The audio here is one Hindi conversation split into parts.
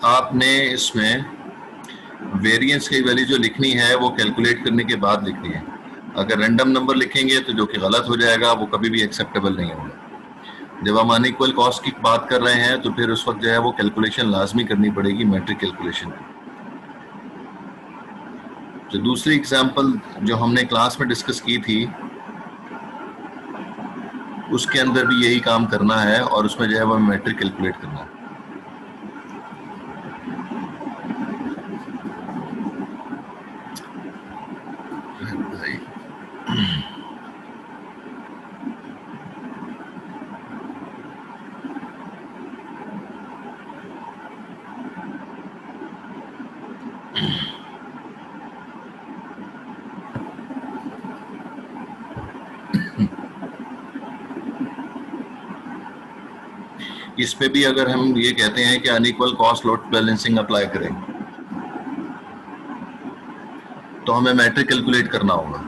आपने इसमें वेरिएंस की वैल्यू जो लिखनी है वो कैलकुलेट करने के बाद लिखनी है। अगर रैंडम नंबर लिखेंगे तो जो कि गलत हो जाएगा, वो कभी भी एक्सेप्टेबल नहीं होगा। जब हम अनइक्वल कॉस्ट की बात कर रहे हैं तो फिर उस वक्त जो है वो कैलकुलेशन लाजमी करनी पड़ेगी, मैट्रिक कैलकुलेशन। जो दूसरी एग्जांपल जो हमने क्लास में डिस्कस की थी, उसके अंदर भी यही काम करना है और उसमें जो है वो मैट्रिक कैलकुलेट करना है। इस पे भी अगर हम ये कहते हैं कि unequal cost load balancing apply करें तो हमें मैट्रिक कैलकुलेट करना होगा।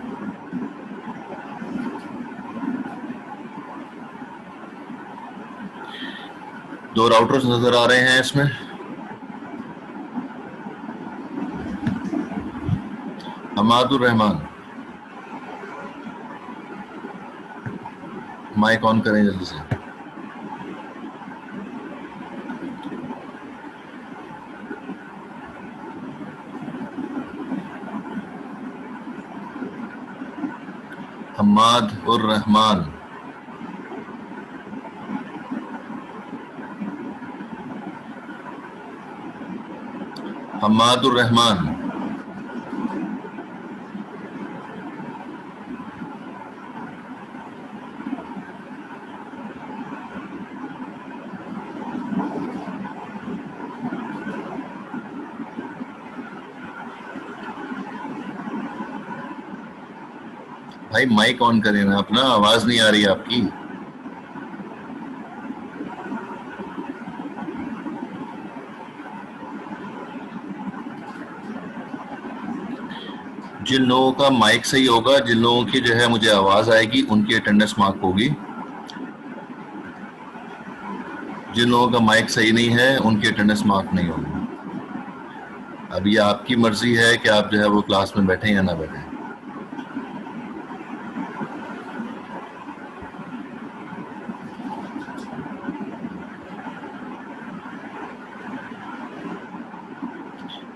दो राउटर्स नजर आ रहे हैं इसमें। हमादुर रहमान, माइक ऑन करें जल्दी से। हमाद उर रहमान, हमादुर रहमान। भाई माइक ऑन करें ना अपना, आवाज नहीं आ रही आपकी। जिन लोगों का माइक सही होगा, जिन लोगों की जो है मुझे आवाज आएगी, उनकी अटेंडेंस मार्क होगी। जिन लोगों का माइक सही नहीं है उनकी अटेंडेंस मार्क नहीं होगी। अब ये आपकी मर्जी है कि आप जो है वो क्लास में बैठे या ना बैठे।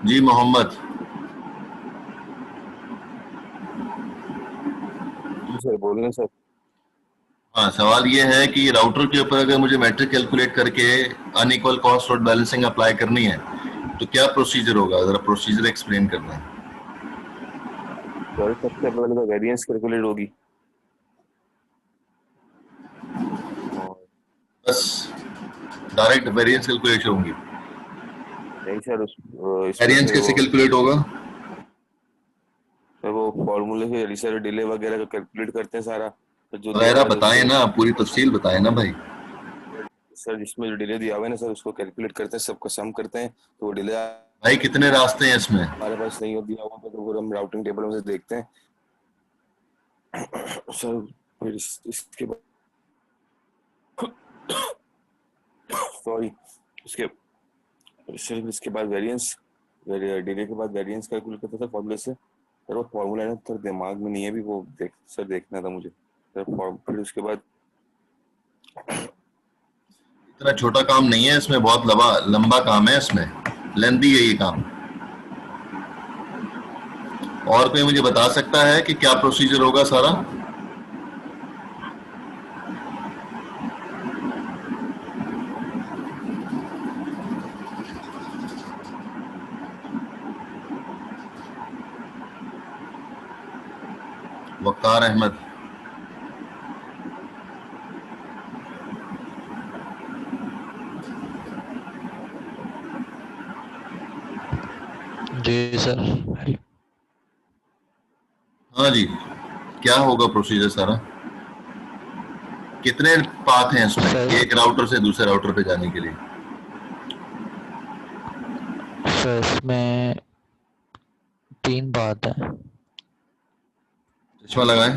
जी मोहम्मद। जी सर, बोलिए सर। हाँ, सवाल ये है कि राउटर के ऊपर अगर मुझे मैट्रिक कैलकुलेट करके unequal cost load balancing apply करनी है तो क्या प्रोसीजर होगा, जरा प्रोसीजर एक्सप्लेन करना है। सर सबसे पहले तो वेरिएंस कैलकुलेट होगी और बस डायरेक्ट वेरिएंस कैलकुलेशन होगी। नहीं सर, इसमें वेरिएंस फिर कैसे कैलकुलेट होगा? वो फॉर्मूले से सर डिले वगैरह का कैलकुलेट करते हैं सारा। तो जो दिया वगैरह हुआ है बताएं उसको, ना, पूरी तफसील बताएं ना भाई। सर जिसमें जो डिले दिया हुआ है ना सर, उसको कैलकुलेट करते हैं, सबको सम करते हैं। तो वो डिले भाई कितने रास्ते हैं इसमें? हमारे पास नहीं हो दिया हुआ तो फिर हम राउटिंग टेबल में से देखते हैं सर। फिर इसके बाद सॉरी, इसके सिर्फ इसके बाद वेरिएंस, डिले के बाद वेरिएंस कैलकुलेट करते थे फॉर्मूले से। सर वो फॉर्मूला ना सर दिमाग में नहीं है अभी, वो देखना था मुझे सर। फिर उसके बाद इतना छोटा काम नहीं है, इसमें बहुत लंबा लंबा काम है, इसमें लेंदी है ये काम। और कोई मुझे बता सकता है कि क्या प्रोसीजर होगा सारा? वकार अहमद। जी सर। हाँ जी, क्या होगा प्रोसीजर सारा? कितने पाथ हैं इसमें सर एक राउटर से दूसरे राउटर पे जाने के लिए? सर इसमें 3 बात है। चश्मा लगाएं,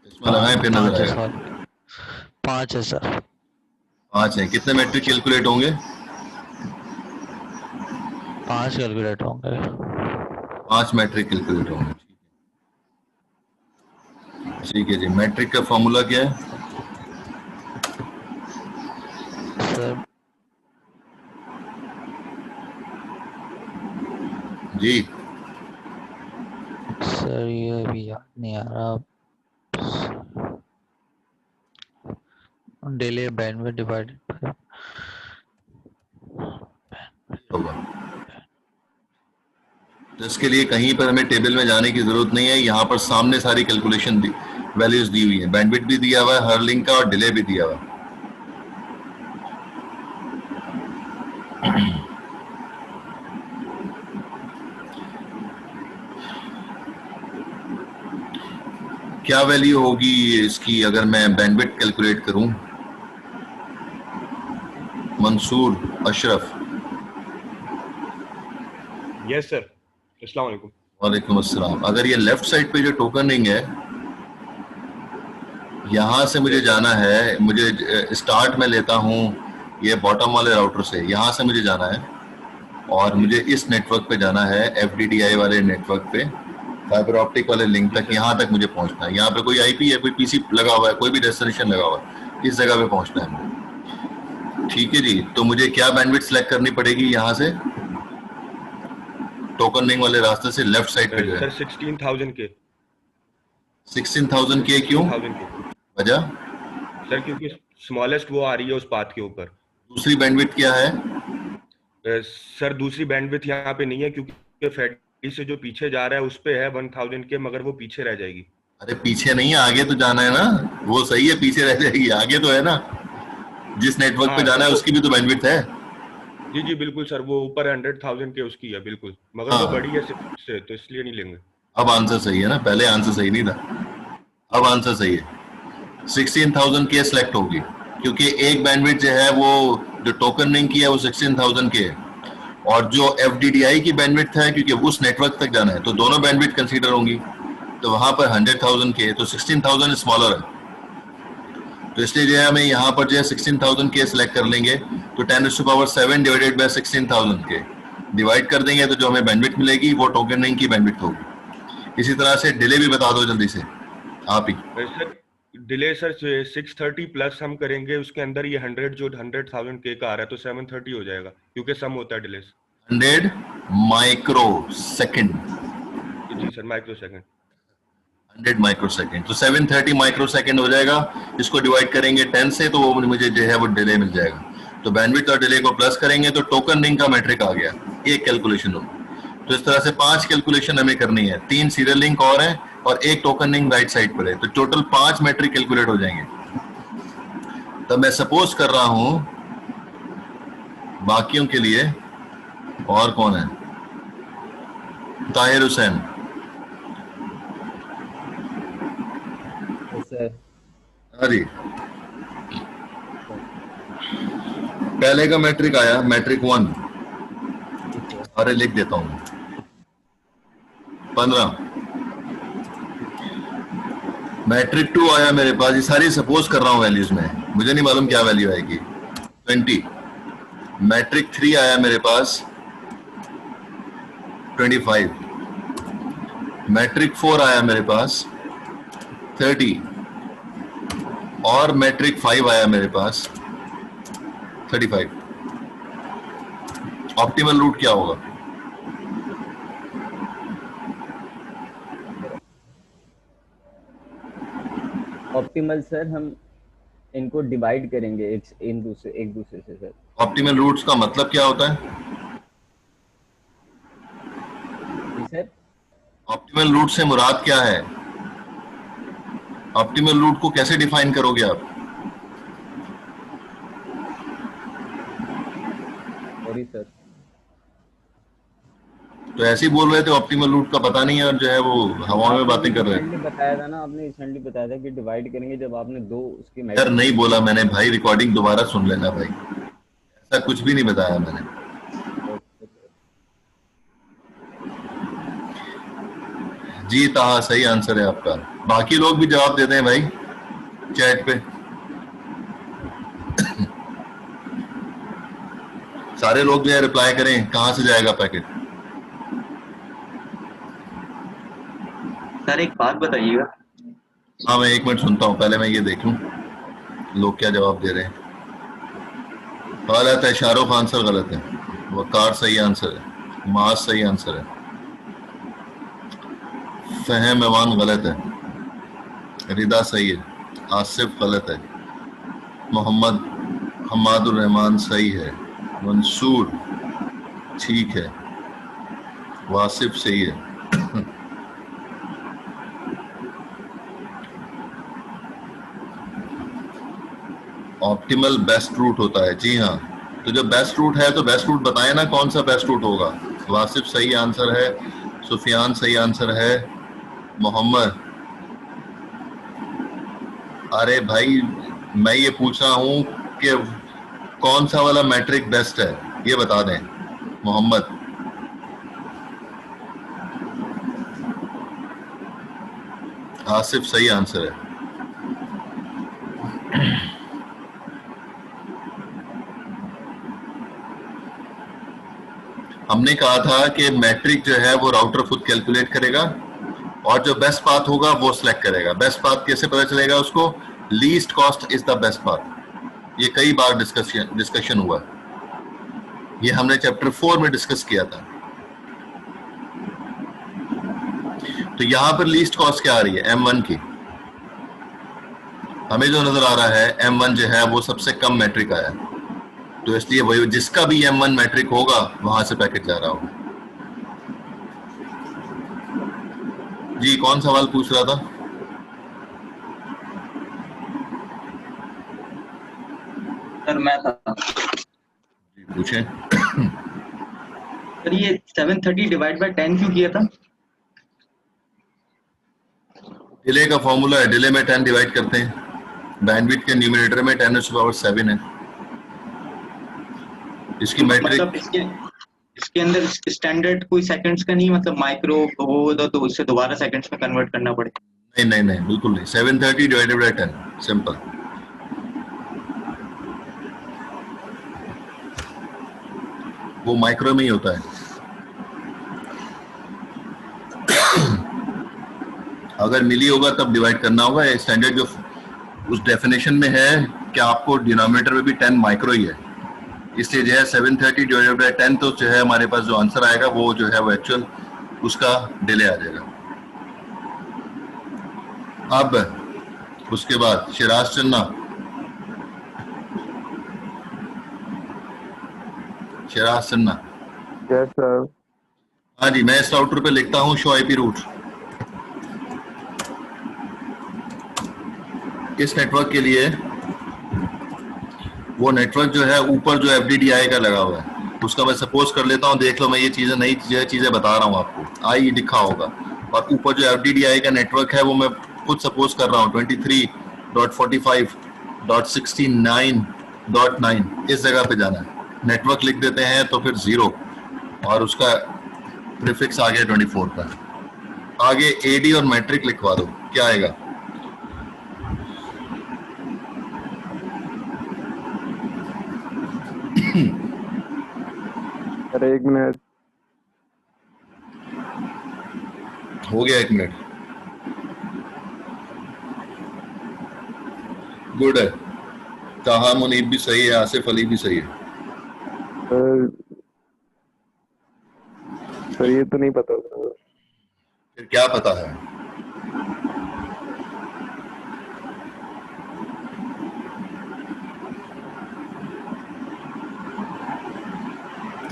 चश्मा लगाएं फिर नजर 5 है आएगा। सर, 5 है सर। 5 है, कितने मैट्रिक कैलकुलेट होंगे? 5 कैलकुलेट होंगे। 5 मैट्रिक कैलकुलेट होंगे। ठीक है जी। मैट्रिक का फॉर्मूला क्या है सर जी? सर ये अभी याद नहीं आ रहा। डिले बैंडविड्थ डिवाइडेड बाय होगा। तो इसके लिए कहीं पर हमें टेबल में जाने की जरूरत नहीं है, यहाँ पर सामने सारी कैलकुलेशन वैल्यूज दी हुई है। बैंडविड्थ भी दिया हुआ है हर लिंक का और डिले भी दिया हुआ है। क्या वैल्यू होगी इसकी अगर मैं बैंडविड्थ कैलकुलेट करूं? मंसूर अशरफ। यस सर, अस्सलाम वालेकुम। वालेकुम अस्सलाम। अगर ये लेफ्ट साइड पे जो टोकनिंग है, यहाँ से मुझे जाना है, मुझे स्टार्ट में लेता हूँ ये बॉटम वाले राउटर से, यहाँ से मुझे जाना है और मुझे इस नेटवर्क पे जाना है, FDDI वाले नेटवर्क पे, फाइबर ऑप्टिक वाले लिंक तक, यहाँ तक मुझे पहुँचना है। यहाँ पे कोई IP है, कोई PC लगा हुआ है, कोई भी डेस्टिनेशन लगा हुआ है, इस जगह पे पहुँचना है मुझे। ठीक है जी। तो मुझे क्या बैंडविड्थ सेलेक्ट करनी पड़ेगी यहाँ से? टोकनिंग वाले रास्ते से लेफ्ट साइड पे जो है सर 16,000 के। 16,000 के। क्यों? 16,000 के वजह? सर क्योंकि स्मॉलेस्ट वो आ रही है उस पाथ के ऊपर। दूसरी बैंडविड्थ क्या है? सर दूसरी बैंडविड्थ यहाँ पे नहीं है क्योंकि फेडी से जो पीछे जा रहा है उस पे है 1,000 के, मगर वो पीछे रह जाएगी। अरे पीछे नहीं है, आगे तो जाना है ना। वो सही है, पीछे रह जाएगी, आगे तो है ना। जिस नेटवर्क पे जाना है उसकी भी तो बैंडविड्थ है। जी जी बिल्कुल सर, वो ऊपर 100,000 के उसकी है बिल्कुल, मगर वो बड़ी है 6 से, तो इसलिए नहीं लेंगे। अब आंसर सही है ना, पहले आंसर सही नहीं था, अब आंसर सही है। 16,000 के सिलेक्ट होगी क्योंकि एक बैंडविड्थ जो है वो जो टोकनिंग की है वो 16,000 के है, और जो FDDI की बैंडविड्थ है क्योंकि उस नेटवर्क तक जाना है तो दोनों बैंडविड्थ कंसीडर होंगी। तो वहां पर 100,000 के, तो 16,000 स्मॉलर है, तो इसलिए जो है हमें यहाँ पर जो है 16,000 के सिलेक्ट कर लेंगे। तो 10⁻7 डिवाइडेड बाय 16,000 के डिवाइड कर देंगे तो जो हमें बैंडविड्थ मिलेगी वो टोकनिंग की बैंडविड्थ होगी। इसी तरह से डिले भी बता दो जल्दी से आप ही। सर डिले सर 630 प्लस हम करेंगे, उसके अंदर ये 100,000 के का आ रहा है तो 730 हो जाएगा क्योंकि सम होता है डिले। 100 micro second. जी sir, micro second. 100 micro second, तो 730 माइक्रो सेकेंड हो जाएगा। इसको डिवाइड करेंगे 10 से तो वो मुझे जो है वो डिले मिल जाएगा। तो बैंडविड्थ और डिले को प्लस करेंगे तो टोकनिंग का मैट्रिक आ गया, एक कैलकुलेशन होगी। तो इस तरह से 5 कैलकुलेशन हमें करनी है, 3 सीरियल लिंक और है और एक टोकनिंग राइट साइड पर है, तो टोटल 5 मैट्रिक कैलकुलेट हो जाएंगे। तो मैं सपोज कर रहा हूं बाकियों के लिए, और कौन है? ताहिर हुसैन। हाँ जी। पहले का मैट्रिक आया मैट्रिक 1, अरे लिख देता हूं 15। मैट्रिक 2 आया मेरे पास, ये सारी सपोज कर रहा हूं वैल्यूज में, मुझे नहीं मालूम क्या वैल्यू आएगी, 20। मैट्रिक 3 आया मेरे पास 25। मैट्रिक 4 आया मेरे पास 30 और मैट्रिक 5 आया मेरे पास 35। ऑप्टिमल रूट क्या होगा? ऑप्टिमल सर हम इनको डिवाइड करेंगे एक दूसरे से सर। ऑप्टिमल रूट्स का मतलब क्या होता है? जी सर, ऑप्टिमल रूट से मुराद क्या है? ऑप्टिमल रूट को कैसे डिफाइन करोगे आप? Sorry sir. तो ऐसे ही बोल रहे थे ऑप्टिमल रूट का पता नहीं है और जो है वो हवा में बातें कर रहे थे। बताया था ना आपने, रिसेंटली बताया था कि डिवाइड करेंगे, जब आपने दो उसकी यार नहीं बोला मैंने भाई, रिकॉर्डिंग दोबारा सुन लेना भाई, ऐसा कुछ भी नहीं बताया मैंने। जी ताहा सही आंसर है आपका। बाकी लोग भी जवाब देते हैं भाई चैट पे। सारे लोग जो है रिप्लाई करें, कहाँ से जाएगा पैकेट? सर एक बात बताइएगा। हाँ मैं 1 मिनट सुनता हूँ, पहले मैं ये देख लूँ लोग क्या जवाब दे रहे हैं। गलत है, शाहरुख आंसर गलत है, वकार सही आंसर है, मास सही आंसर है, फहम एवान गलत है, रिदा सही है, आसिफ गलत है, मोहम्मद हमादुर रहमान सही है, मंसूर ठीक है, वासिफ सही है। ऑप्टिमल बेस्ट रूट होता है, जी हाँ। तो जब बेस्ट रूट है तो बेस्ट रूट बताएं ना, कौन सा बेस्ट रूट होगा। वासिफ सही आंसर है, सुफियान सही आंसर है, मोहम्मद। अरे भाई मैं ये पूछ रहा हूं कि कौन सा वाला मैट्रिक बेस्ट है, ये बता दें मोहम्मद। आसिफ सही आंसर है। हमने कहा था कि मैट्रिक जो है वो राउटर खुद कैलकुलेट करेगा और जो बेस्ट पाथ होगा वो सिलेक्ट करेगा। बेस्ट पाथ कैसे पता चलेगा उसको? Least cost is the best path. ये कई बार डिस्कशन हुआ, ये हमने चैप्टर 4 में डिस्कस किया था। तो यहां पर लीस्ट कॉस्ट क्या आ रही है? M1 की। हमें जो नजर आ रहा है M1 जो है वो सबसे कम मैट्रिक आया, तो इसलिए वही जिसका भी M1 मैट्रिक होगा वहां से पैकेट जा रहा होगा। जी कौन सवाल पूछ रहा था? सर मैं था। पूछें। सर ये 730 डिवाइड बाय 10 क्यों किया था? डिले का फॉर्मूला है, डिले में 10 डिवाइड करते हैं, बैंडविड्थ के न्यूमरेटर में 10⁻⁷ है। इसकी मैट्रिक मतलब इसके अंदर स्टैंडर्ड कोई सेकंड्स का नहीं, मतलब माइक्रो हो तो उससे दोबारा सेकंड्स में कन्वर्ट करना पड़े? नहीं नहीं नहीं बिल्कुल नहीं, 730 डिवाइडेड बाय 10 सिंपल। वो माइक्रो में ही होता है। अगर मिली होगा तब डिवाइड करना होगा। स्टैंडर्ड जो उस डेफिनेशन में है कि आपको डिनोमिनेटर में भी 10 माइक्रो ही है, इसलिए जो है 730 डिवाइडेड बाय 10, तो जो है हमारे पास जो आंसर आएगा वो जो है वो एक्चुअल उसका डिले आ जाएगा। अब उसके बाद शिराज चन्ना, शिराज चन्ना। Yes sir. हाँ जी, मैं इस राउटर पे लिखता हूँ शो आईपी रूट। इस नेटवर्क के लिए वो नेटवर्क जो है ऊपर जो FDDI का लगा हुआ है उसका मैं सपोज कर लेता हूँ, देख लो मैं ये चीजें नई चीजें बता रहा हूँ आपको। आई लिखा होगा और ऊपर जो FDDI का नेटवर्क है वो मैं खुद सपोज कर रहा हूँ 23.45.69.9 इस जगह पे जाना है। नेटवर्क लिख देते हैं तो फिर 0 और उसका प्रीफिक्स आ गया 24 का। आगे AD और मैट्रिक लिखवा दो, क्या आएगा? अरे 1 मिनट हो गया, 1 मिनट। गुड है, ताहा मुनीब भी सही है, आसिफ अली भी सही है। सर ये तो नहीं पता सर। फिर क्या पता है?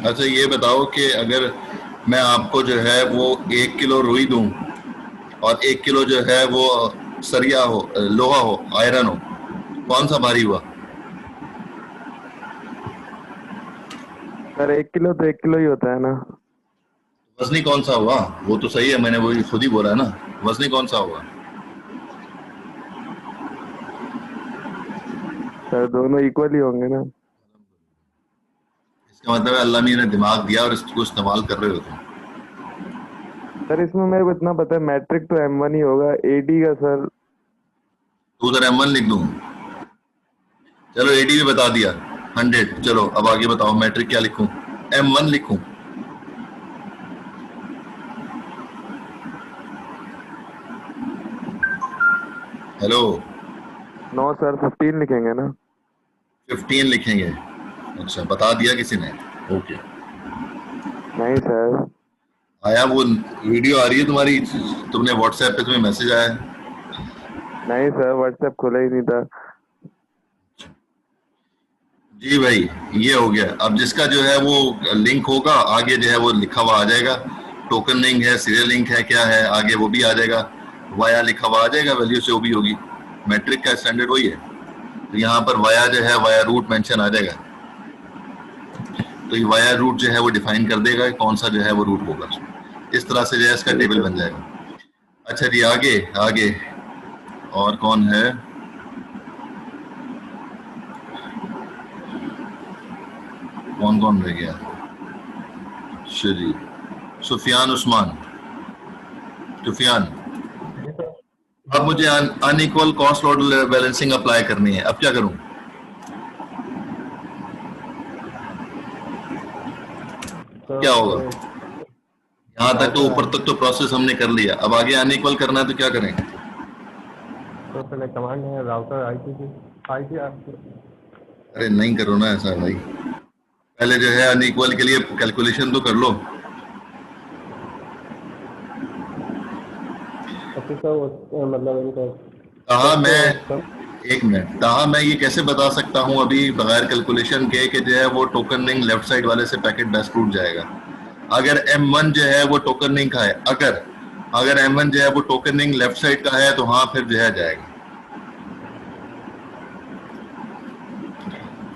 अच्छा ये बताओ कि अगर मैं आपको जो है वो 1 किलो रुई दूं और 1 किलो जो है वो सरिया हो, लोहा हो, आयरन हो, कौन सा भारी हुआ? सर 1 किलो तो 1 किलो ही होता है ना। वजनी कौन सा हुआ? वो तो सही है, मैंने वो खुद ही बोला है ना। वजनी कौन सा होगा? सर दोनों इक्वल ही होंगे ना। इसका मतलब है अल्लाह ने दिमाग दिया और इसको इस्तेमाल कर रहे हो तुम। सर इसमें मेरे को इतना पता है मैट्रिक तो M1 ही होगा। AD का सर तो उधर M1 लिख दूं? चलो AD भी बता दिया। 100। चलो अब आगे बताओ, मैट्रिक क्या लिखूं? M1 लिखूं? हेलो, नो सर 15 लिखेंगे ना। 15 लिखेंगे? अच्छा, बता दिया किसी ने? ओके। नहीं सर। आया वो वीडियो आ रही है तुम्हारी? तुमने व्हाट्सएप पे तुम्हें मैसेज आया है? नहीं सर, व्हाट्सएप खुला ही नहीं था। जी भाई, ये हो गया। अब जिसका जो है वो लिंक होगा आगे जो है वो लिखा हुआ आ जाएगा, टोकन लिंक है, सीरियल लिंक है, क्या है आगे वो भी आ जाएगा, वाया लिखा हुआ आ जाएगा, वैल्यू से वो भी होगी। मैट्रिक का स्टैंडर्ड वही है। तो यहाँ पर वाया जो है वाया रूट मेंशन आ जाएगा, तो ये वाया रूट जो है वो डिफाइन कर देगा कौन सा जो है वो रूट होगा। इस तरह से जो है इसका टेबल बन जाएगा। अच्छा जी, आगे आगे और कौन है? कौन कौन रह गया? अच्छा जी, सुफियान उस्मान। सुफियान, अब मुझे unequal cost load balancing apply करनी है, अब क्या करूं? क्या होगा? यहाँ तक तो ऊपर तक तो प्रोसेस हमने कर लिया, अब आगे अनइक्वल करना है तो क्या करें? तो पहले कमांड है राउटर आईपी। अरे नहीं करो ना ऐसा भाई, पहले जो है अनइक्वल के लिए कैलकुलेशन तो कर लो। मतलब इनको कहा मैं, एक मिनट, कहा मैं ये कैसे बता सकता हूँ अभी बगैर कैलकुलेशन के कि जो है वो टोकन लिंक लेफ्ट साइड वाले से पैकेट बेस्ट टूट जाएगा? अगर M1 जो है वो टोकन लिंक का है, अगर M1 जो है वो टोकन लिंक लेफ्ट साइड का है तो हाँ फिर जो है जाएगा।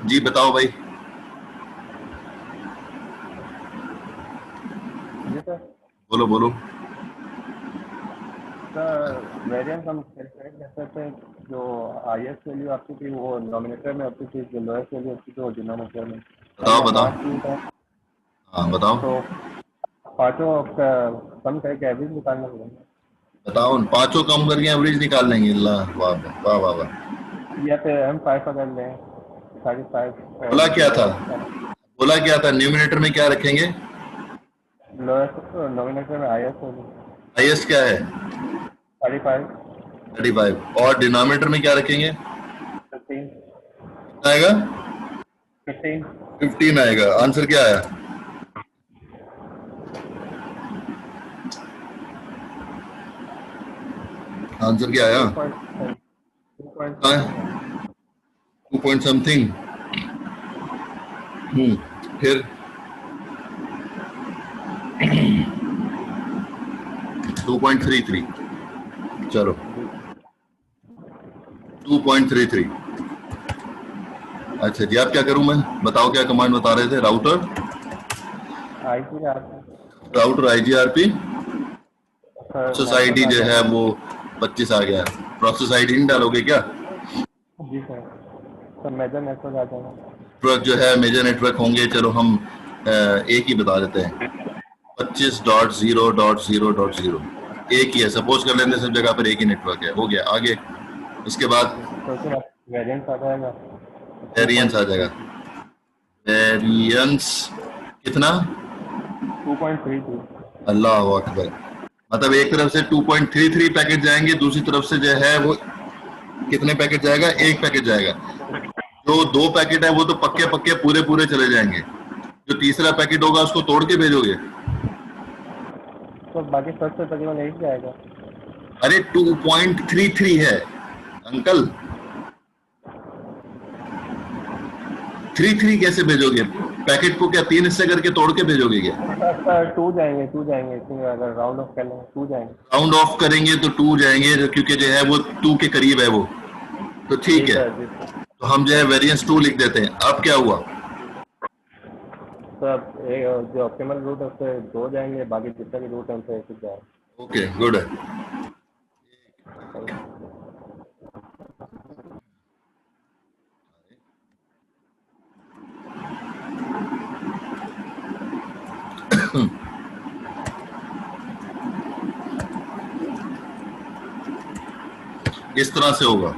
जी बताओ भाई। जी सर। बोलो बोलो। वेरिएंस हम कैलकुलेट कर सकते हैं, जो हाईएस्ट वैल्यू आपकी थी वो नॉमिनेटर में आपकी थी, जो लोएस्ट वैल्यू आपकी जो डिनोमिनेटर में। बताओ। हाँ बताओ। तो पांचों का कम करके एवरेज निकालना पड़ेगा। बताओ, उन पांचों कम करके एवरेज निकाल लेंगे? अल्लाह, वाह वाह वाह वाह। या फिर M5 अगर लें 35। बोला क्या था? बोला क्या था? न्यूमिनेटर में क्या रखेंगे? लोएस्ट नॉमिनेटर में हाईएस्ट वैल्यू हाईएस्ट क्या है? 35। 35। और डिनोमिनेटर में क्या रखेंगे? 15। कितना आएगा? 15। 15 आएगा। आंसर क्या आया? आंसर क्या आया? 2 पॉइंट समथिंग। फिर 2.33। चलो 2.33। अच्छा जी, अब क्या करूं मैं? बताओ क्या कमांड बता रहे थे? राउटर IGRP प्रोसेस आईडी जो है वो 25 आ गया। प्रोसेस आईडी नहीं डालोगे क्या? जी सर, तो मेजर नेटवर्क आ जाएगा। नेटवर्क जो है मेजर नेटवर्क होंगे, चलो हम एक ही बता देते हैं, 25.0.0.0 एक ही है, सपोज कर लेते हैं सब जगह पर एक ही नेटवर्क है। हो गया। आगे उसके बाद तो वेरिएंस आ जाएगा। वेरिएंस आ जाएगा। वेरिएंस कितना? 2.32। अल्लाह अकबर। मतलब एक तरफ से 2.33 पैकेट जाएंगे, दूसरी तरफ से जो है वो कितने पैकेट जाएगा? एक पैकेट जाएगा। जो 2 पैकेट है वो तो पक्के पक्के पूरे पूरे चले जाएंगे, जो तीसरा पैकेट होगा उसको तोड़ के भेजोगे? तो बाकी सबसे तकरीबन एक जाएगा। अरे 2.33 है अंकल, 33 कैसे भेजोगे? पैकेट को क्या 3 हिस्से करके तोड़ के भेजोगे क्या? टू जाएंगे अगर राउंड ऑफ कर लेंगे 2 जाएंगे। राउंड ऑफ करेंगे तो 2 जाएंगे, क्योंकि जो है वो 2 के करीब है वो, तो ठीक है। तो हम जो है वेरिएंस 2 लिख देते हैं। अब क्या हुआ? तो अब जो ऑप्टिमल रूट है उससे 2 जाएंगे, बाकी जितने भी रूट है उनसे 1 जाएगा। ओके, गुड है। इस तरह से होगा।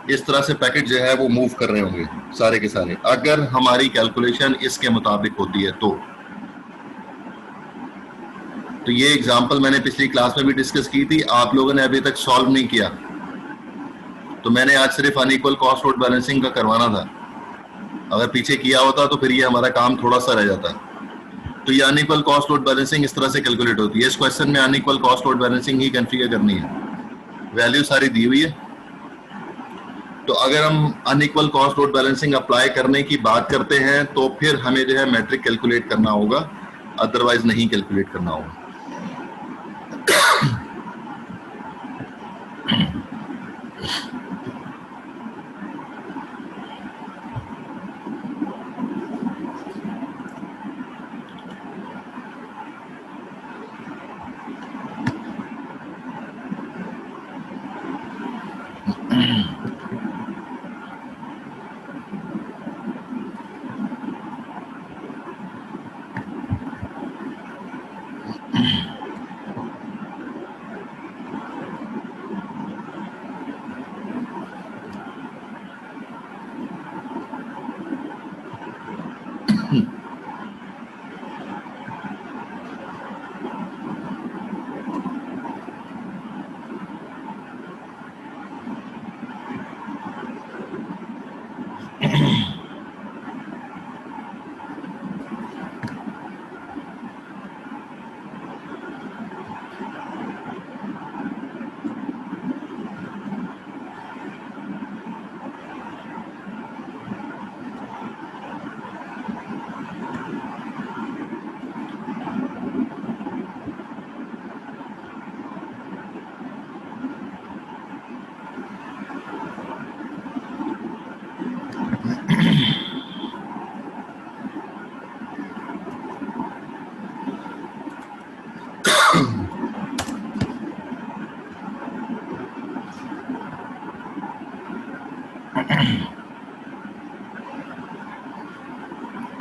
इस तरह से पैकेट जो है वो मूव कर रहे होंगे सारे के सारे, अगर हमारी कैलकुलेशन इसके मुताबिक होती है तो ये एग्जांपल मैंने पिछली क्लास में भी डिस्कस की थी, आप लोगों ने अभी तक सॉल्व नहीं किया, तो मैंने आज सिर्फ अनइक्वल कॉस्ट लोड बैलेंसिंग का करवाना था। अगर पीछे किया होता तो फिर ये हमारा काम थोड़ा सा रह जाता। तो ये अनइक्वल कॉस्ट लोड बैलेंसिंग इस तरह से कैलकुलेट होती है। इस क्वेश्चन में अनइक्वल कॉस्ट लोड बैलेंसिंग ही कन्फिगर करनी है, वैल्यू सारी दी हुई है। तो अगर हम unequal cost load balancing apply करने की बात करते हैं तो फिर हमें जो है मैट्रिक कैलकुलेट करना होगा, अदरवाइज नहीं कैलकुलेट करना होगा।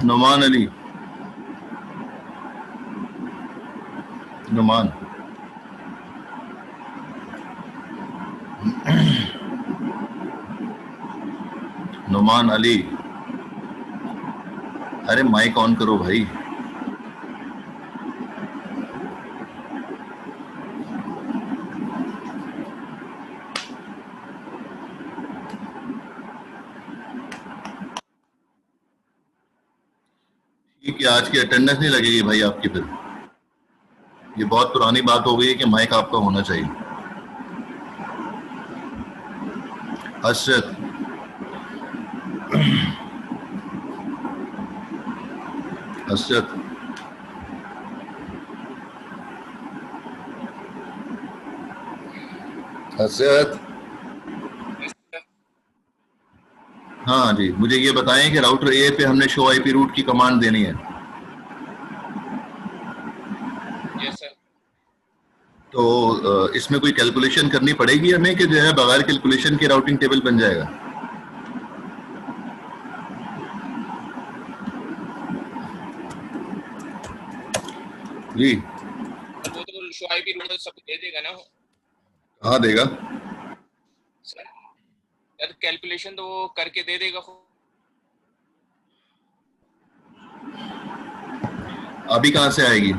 नुमान अली, नुमान, नुमान अली, अरे माइक ऑन करो भाई। कि आज की अटेंडेंस नहीं लगेगी भाई आपकी, फिर ये बहुत पुरानी बात हो गई है कि माइक आपका होना चाहिए। अशरत, अशरत, अशरत, हाँ जी, मुझे ये बताएं कि राउटर ए पे हमने शो आईपी रूट की कमांड देनी है। Yes sir. तो इसमें कोई कैलकुलेशन करनी पड़ेगी हमें कि जो है बगैर कैलकुलेशन के राउटिंग टेबल बन जाएगा? जी वो तो शो आईपी रूट सब दे देगा ना? हाँ देगा सर, यार कैलकुलेशन तो वो करके दे देगा। अभी कहाँ से आएगी?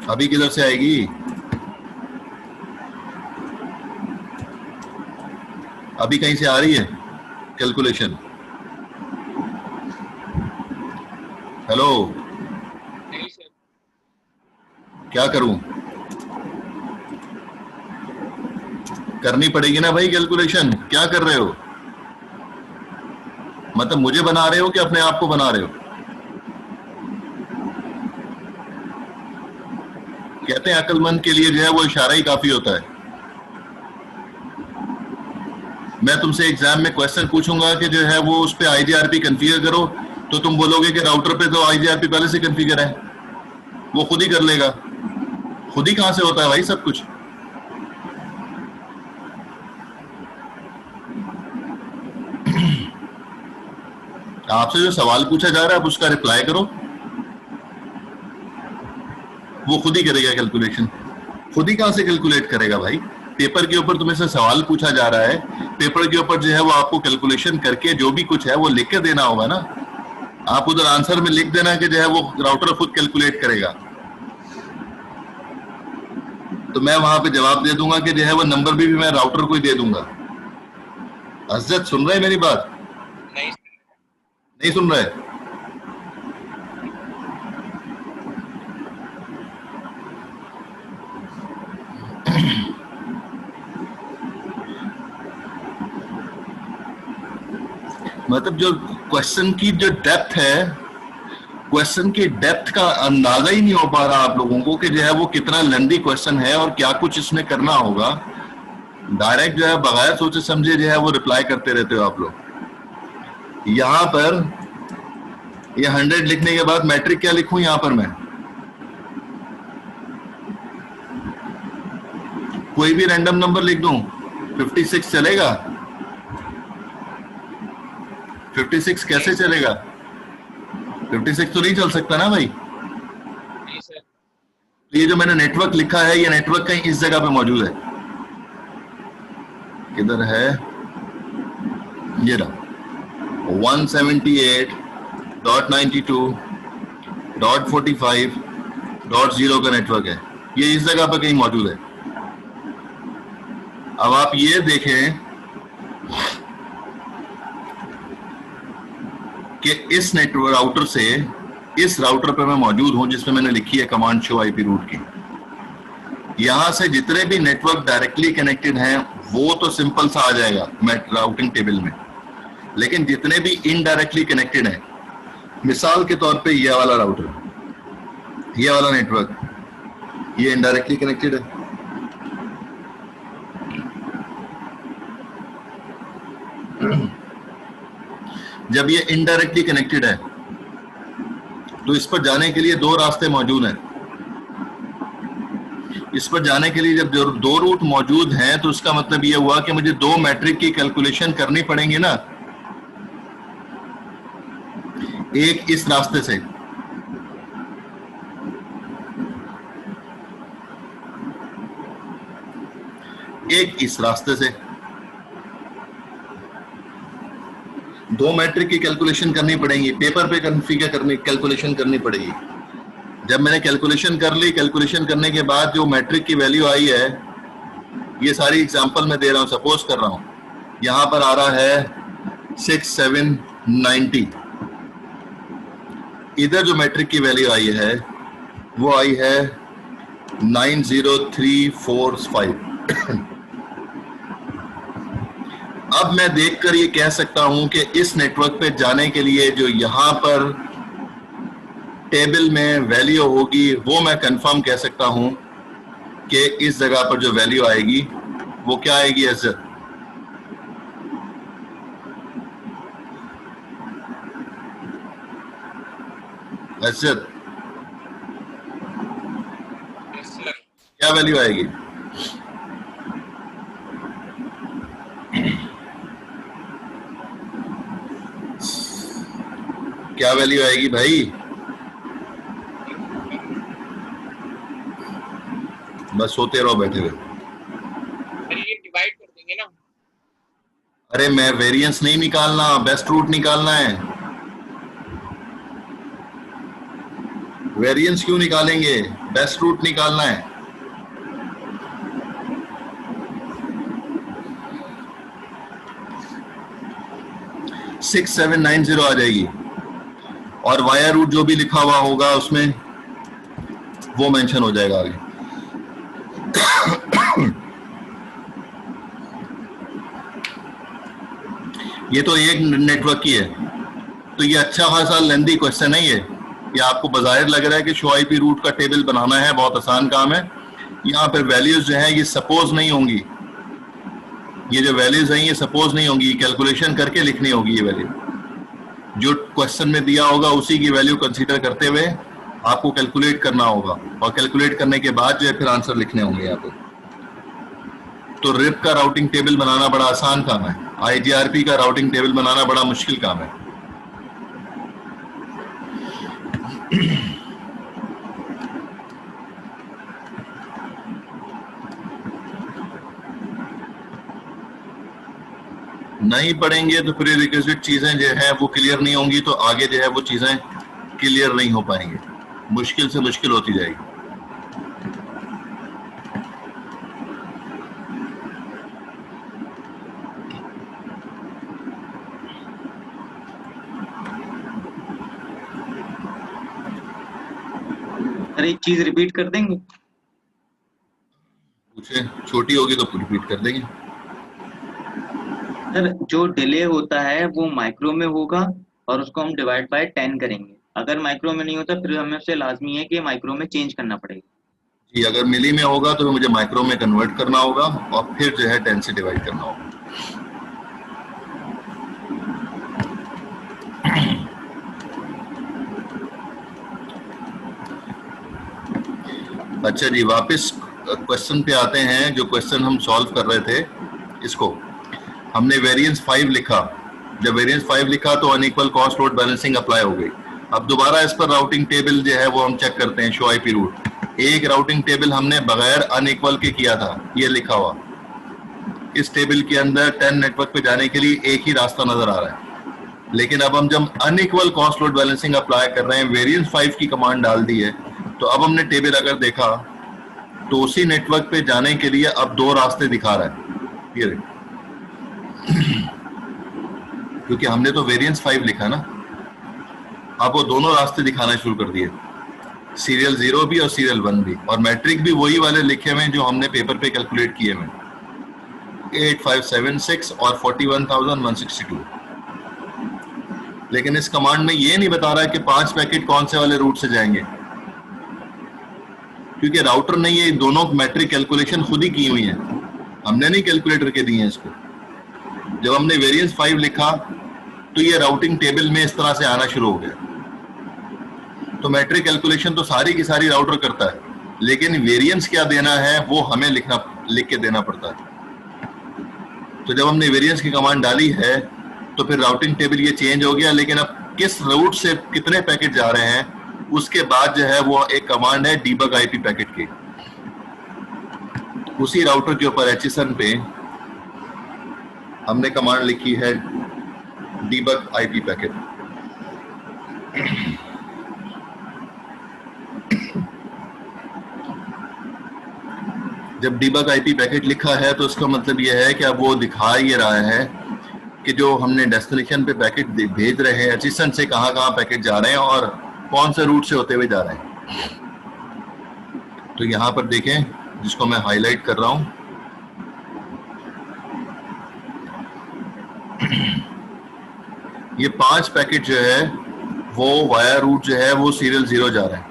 अभी किधर से आएगी? अभी कहीं से आ रही है कैलकुलेशन? हेलो, नहीं सर। क्या करूं? करनी पड़ेगी ना भाई कैलकुलेशन। क्या कर रहे हो? मतलब मुझे बना रहे हो कि अपने आप को बना रहे हो? कहते हैं अक्लमंद के लिए जो है वो इशारा ही काफी होता है। मैं तुमसे एग्जाम में क्वेश्चन पूछूंगा कि जो है वो उस पे आईजीआरपी कॉन्फ़िगर करो, तो तुम बोलोगे कि राउटर पे तो आईजीआरपी पहले से कॉन्फ़िगर है, वो खुद ही कर लेगा। खुद ही कहां से होता है भाई सब कुछ? आपसे जो सवाल पूछा जा रहा है आप उसका रिप्लाई करो। वो खुद ही करेगा कैलकुलेशन। खुद ही कहां से कैलकुलेट करेगा भाई? पेपर के ऊपर तुम्हें से सवाल पूछा जा रहा है, पेपर के ऊपर जो है वो आपको कैलकुलेशन करके जो भी कुछ है वो लिख के देना होगा ना। आप उधर आंसर में लिख देना कि जो है वो राउटर खुद कैलकुलेट करेगा, तो मैं वहां पे जवाब दे दूंगा कि जो है वो नंबर भी मैं राउटर को ही दे दूंगा। अज़्ज़त सुन रहे मेरी बात? नहीं सुन रहे? मतलब जो क्वेश्चन की जो डेप्थ है, क्वेश्चन की डेप्थ का अंदाजा ही नहीं हो पा रहा आप लोगों को कि जो है वो कितना लेंथी क्वेश्चन है और क्या कुछ इसमें करना होगा। डायरेक्ट जो है बगैर सोचे समझे जो है वो रिप्लाई करते रहते हो आप लोग। यहां पर ये 100 लिखने के बाद मैट्रिक क्या लिखूं यहां पर मैं? कोई भी रैंडम नंबर लिख दूं? 56 चलेगा? 56 कैसे चलेगा? 56 तो नहीं चल सकता ना भाई। तो ये जो मैंने नेटवर्क लिखा है, ये नेटवर्क कहीं इस जगह पे मौजूद है। किधर है? ये रहा 178.92.45.0 का नेटवर्क है, ये इस जगह पे कहीं मौजूद है। अब आप ये देखें कि इस नेटवर्क राउटर से इस राउटर पे मैं मौजूद हूं जिसमें मैंने लिखी है कमांड शो आईपी रूट की। यहां से जितने भी नेटवर्क डायरेक्टली कनेक्टेड हैं वो तो सिंपल सा आ जाएगा राउटिंग टेबल में, लेकिन जितने भी इनडायरेक्टली कनेक्टेड हैं, मिसाल के तौर पे ये वाला राउटर, ये वाला नेटवर्क, ये इनडायरेक्टली कनेक्टेड है। जब ये इनडायरेक्टली कनेक्टेड है तो इस पर जाने के लिए दो रास्ते मौजूद हैं। इस पर जाने के लिए जब दो रूट मौजूद हैं तो उसका मतलब ये हुआ कि मुझे दो मैट्रिक की कैलकुलेशन करनी पड़ेंगी ना। एक इस रास्ते से, एक इस रास्ते से, दो मैट्रिक की कैलकुलेशन करनी पड़ेगी। पेपर पे कॉन्फ़िगर करनी, कैलकुलेशन करनी पड़ेगी। जब मैंने कैलकुलेशन कर ली, कैलकुलेशन करने के बाद जो मैट्रिक की वैल्यू आई है, ये सारी एग्जांपल मैं दे रहा हूं, सपोज कर रहा हूं, यहां पर आ रहा है 6790। इधर जो मैट्रिक की वैल्यू आई है वो आई है 90345। अब मैं देखकर ये कह सकता हूं कि इस नेटवर्क पे जाने के लिए जो यहां पर टेबल में वैल्यू होगी वो मैं कंफर्म कह सकता हूं कि इस जगह पर जो वैल्यू आएगी वो क्या आएगी? अज़्ज़त, अज़्ज़त क्या वैल्यू आएगी? क्या वैल्यू आएगी भाई? बस सोते रहो बैठे हुए। डिवाइड कर देंगे ना। अरे मैं वेरिएंस नहीं निकालना, बेस्ट रूट निकालना है। वेरिएंस क्यों निकालेंगे? बेस्ट रूट निकालना है। सिक्स 6790 आ जाएगी और वाया रूट जो भी लिखा हुआ होगा उसमें वो मेंशन हो जाएगा आगे। ये तो एक नेटवर्क की है, तो ये अच्छा खासा लेंथी क्वेश्चन है। ये आपको बाज़ाहिर लग रहा है कि शो आईपी रूट का टेबल बनाना है, बहुत आसान काम है। यहाँ पर वैल्यूज जो है ये सपोज नहीं होंगी, ये जो वैल्यूज हैं ये सपोज नहीं होंगी, कैलकुलेशन करके लिखनी होगी। ये वैल्यू जो क्वेश्चन में दिया होगा उसी की वैल्यू कंसीडर करते हुए आपको कैलकुलेट करना होगा, और कैलकुलेट करने के बाद जो है फिर आंसर लिखने होंगे यहाँ पे। तो रिप का राउटिंग टेबल बनाना बड़ा आसान काम है, आईजीआरपी का राउटिंग टेबल बनाना बड़ा मुश्किल काम है। नहीं पढ़ेंगे तो प्री रिक्विजिट चीजें जो है वो क्लियर नहीं होंगी, तो आगे जो है वो चीजें क्लियर नहीं हो पाएंगे, मुश्किल से मुश्किल होती जाएगी। सर एक चीज रिपीट कर देंगे? पूछे, छोटी होगी तो रिपीट कर देंगे। सर जो डिले होता है वो माइक्रो में होगा और उसको हम डिवाइड बाय 10 करेंगे। अगर माइक्रो में नहीं होता फिर हमें उससे लाजमी है कि माइक्रो में चेंज करना पड़ेगा। जी, अगर मिली में होगा तो मुझे माइक्रो में कन्वर्ट करना होगा और फिर जो है 10 से डिवाइड करना होगा। अच्छा जी, वापस क्वेश्चन पे आते हैं। जो क्वेश्चन हम सॉल्व कर रहे थे, इसको हमने वेरिएंस 5 लिखा। जब वेरिएंस 5 लिखा तो unequal cost load balancing apply हो गई। अब दोबारा इस पर राउटिंग टेबल जो है वो हम चेक करते हैं, शो आईपी रूट। एक राउटिंग टेबल हमने बगैर अनइक्वल के किया था, ये लिखा हुआ। इस टेबल के अंदर 10 नेटवर्क पे जाने के लिए एक ही रास्ता नजर आ रहा है, लेकिन अब हम जब unequal cost load balancing apply कर रहे हैं, वेरिएंस 5 की कमांड डाल दी है, तो अब हमने टेबल अगर देखा तो उसी नेटवर्क पे जाने के लिए अब 2 रास्ते दिखा रहा है ये, क्योंकि हमने तो वेरिएंस 5 लिखा ना। अब वो दोनों रास्ते दिखाना शुरू कर दिए, सीरियल 0 भी और सीरियल 1 भी, और मैट्रिक भी वही वाले लिखे हुए जो हमने पेपर पे कैलकुलेट किए हुए, 8576 और 41162। लेकिन इस कमांड में ये नहीं बता रहा है कि 5 पैकेट कौन से वाले रूट से जाएंगे, क्योंकि राउटर ने ये दोनों मैट्रिक कैलकुलेशन खुद ही की हुई है, हमने नहीं कैलकुलेट करके दी है इसको। जब हमने वेरिएंस 5 लिखा तो ये राउटिंग टेबल में इस तरह से आना शुरू हो गया। तो मैट्रिक कैलकुलेशन तो सारी की सारी राउटर करता है, लेकिन वेरिएंस क्या देना है वो हमें लिख के देना पड़ता है। तो जब हमने वेरिएंस की कमांड डाली है तो फिर राउटिंग टेबल ये चेंज हो गया, लेकिन अब किस रूट से कितने पैकेट जा रहे हैं उसके बाद जो है वो एक कमांड है डीबग आईपी पैकेट की। उसी राउटर के ऊपर HSN पे हमने कमांड लिखी है डीबग आईपी पैकेट। जब डीबग आईपी पैकेट लिखा है तो उसका मतलब यह है कि अब वो दिखा ये रहा है कि जो हमने डेस्टिनेशन पे पैकेट भेज रहे हैं HSN से कहां पैकेट जा रहे हैं और कौन से रूट से होते हुए जा रहे हैं। तो यहां पर देखें, जिसको मैं हाईलाइट कर रहा हूं, ये 5 पैकेट जो है वो वाया रूट जो है वो सीरियल 0 जा रहे हैं।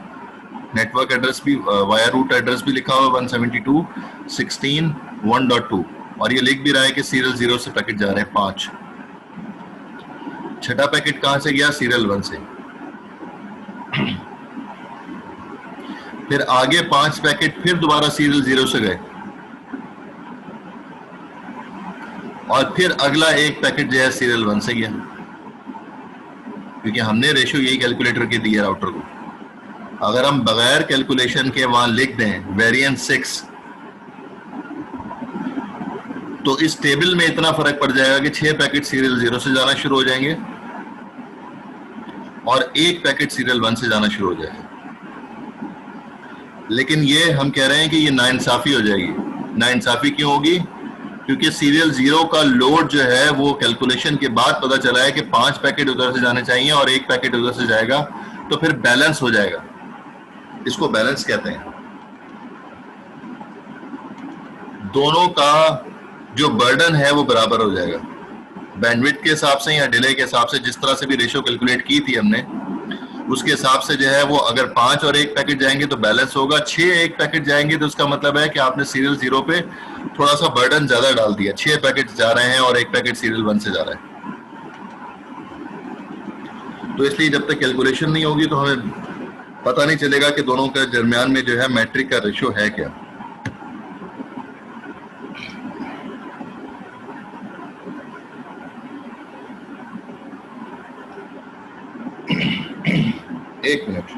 नेटवर्क एड्रेस भी वाया रूट एड्रेस भी लिखा हुआ 172.16.1.2, और ये लिख भी रहा है कि सीरियल 0 से पैकेट जा रहे हैं 5। छठा पैकेट कहां से गया? सीरियल 1 से। फिर आगे 5 पैकेट फिर दोबारा सीरियल 0 से गए, और फिर अगला एक पैकेट जो है सीरियल 1 से गया, क्योंकि हमने रेशियो यही कैलकुलेटर के दिए राउटर को। अगर हम बगैर कैलकुलेशन के वहां लिख दें वेरिएंस 6, तो इस टेबल में इतना फर्क पड़ जाएगा कि 6 पैकेट सीरियल 0 से जाना शुरू हो जाएंगे और 1 पैकेट सीरियल 1 से जाना शुरू हो जाएगा। लेकिन ये हम कह रहे हैं कि ये नाइंसाफी हो जाएगी। नाइंसाफी क्यों होगी? क्योंकि सीरियल 0 का लोड जो है वो कैलकुलेशन के बाद पता चला है कि 5 पैकेट उधर से जाने चाहिए और 1 पैकेट उधर से जाएगा, तो फिर बैलेंस हो जाएगा। इसको बैलेंस कहते हैं। दोनों का जो बर्डन है वो बराबर हो जाएगा, बैंडविड्थ के हिसाब से या डिले के हिसाब से, जिस तरह से भी रेशियो कैलकुलेट की थी हमने, उसके हिसाब से जो है वो अगर 5 और 1 पैकेट जाएंगे तो बैलेंस होगा। 6 1 पैकेट जाएंगे तो उसका मतलब है कि आपने सीरियल 0 पे थोड़ा सा बर्डन ज्यादा डाल दिया। 6 पैकेट जा रहे हैं और 1 पैकेट सीरियल 1 से जा रहा है। तो इसलिए जब तक कैलकुलेशन नहीं होगी तो हमें पता नहीं चलेगा कि दोनों के दरमियान में जो है मैट्रिक का रेशियो है क्या। एक मिनट।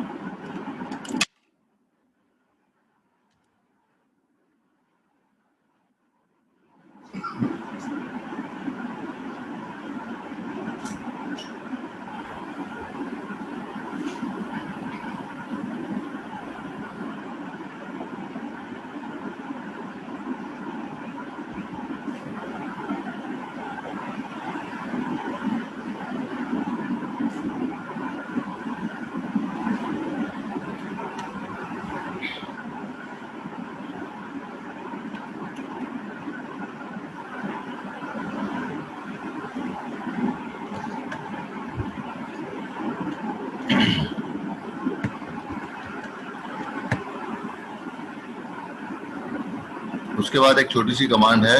उसके बाद एक छोटी सी कमांड है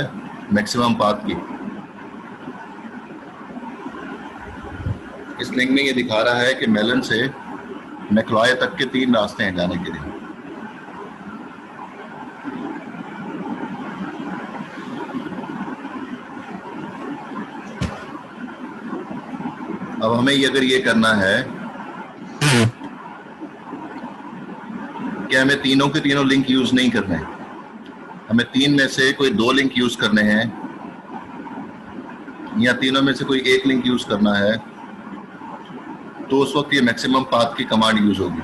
मैक्सिमम पाथ की। इस लिंक में ये दिखा रहा है कि मेलन से मैक्लॉय तक के 3 रास्ते हैं जाने के लिए। अब हमें अगर ये करना है कि हमें तीनों के तीनों लिंक यूज नहीं करने, हमें 3 में से कोई 2 लिंक यूज करने हैं या तीनों में से कोई एक लिंक यूज करना है, तो उस वक्त ये मैक्सिमम पाथ की कमांड यूज होगी।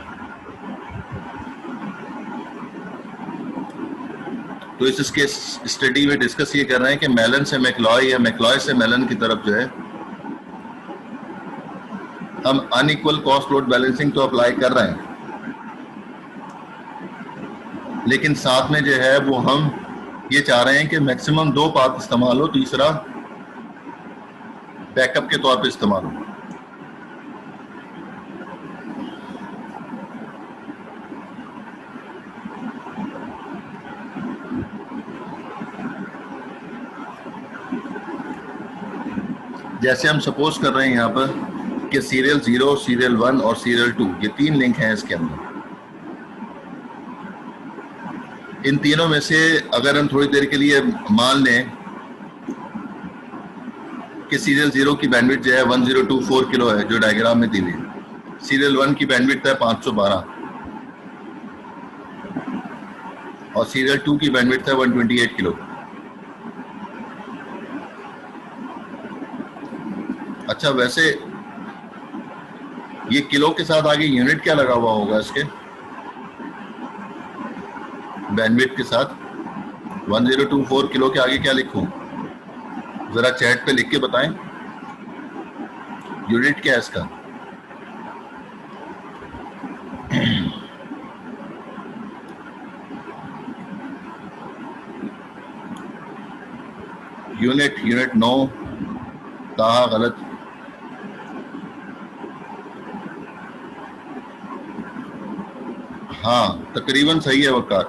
तो इसके स्टडी में डिस्कस ये कर रहे हैं कि मेलन से मैक्लॉय या मैक्लॉय से मेलन की तरफ जो है हम अनइक्वल कॉस्ट लोड बैलेंसिंग तो अप्लाई कर रहे हैं, लेकिन साथ में जो है वो हम ये चाह रहे हैं कि मैक्सिमम 2 पाथ इस्तेमाल हो, तीसरा बैकअप के तौर पे इस्तेमाल हो। जैसे हम सपोज कर रहे हैं यहाँ पर कि सीरियल 0, सीरियल 1 और सीरियल 2 ये 3 लिंक हैं इसके अंदर। इन तीनों में से अगर हम थोड़ी देर के लिए मान लें कि सीरियल 0 की बैंडविड्थ जो है 1024 किलो है, जो डायग्राम में दी हुई है। सीरियल 1 की बैंडविड्थ है 512 और सीरियल 2 की बैंडविड्थ है 128 किलो। अच्छा, वैसे ये किलो के साथ आगे यूनिट क्या लगा हुआ होगा इसके बैंडविड्थ के साथ? 1024 किलो के आगे क्या लिखूं? जरा चैट पे लिख के बताएं यूनिट क्या है इसका। यूनिट 9 कहा गलत? हाँ तकरीबन सही है वकार।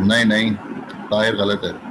नहीं ताहिर गलत है।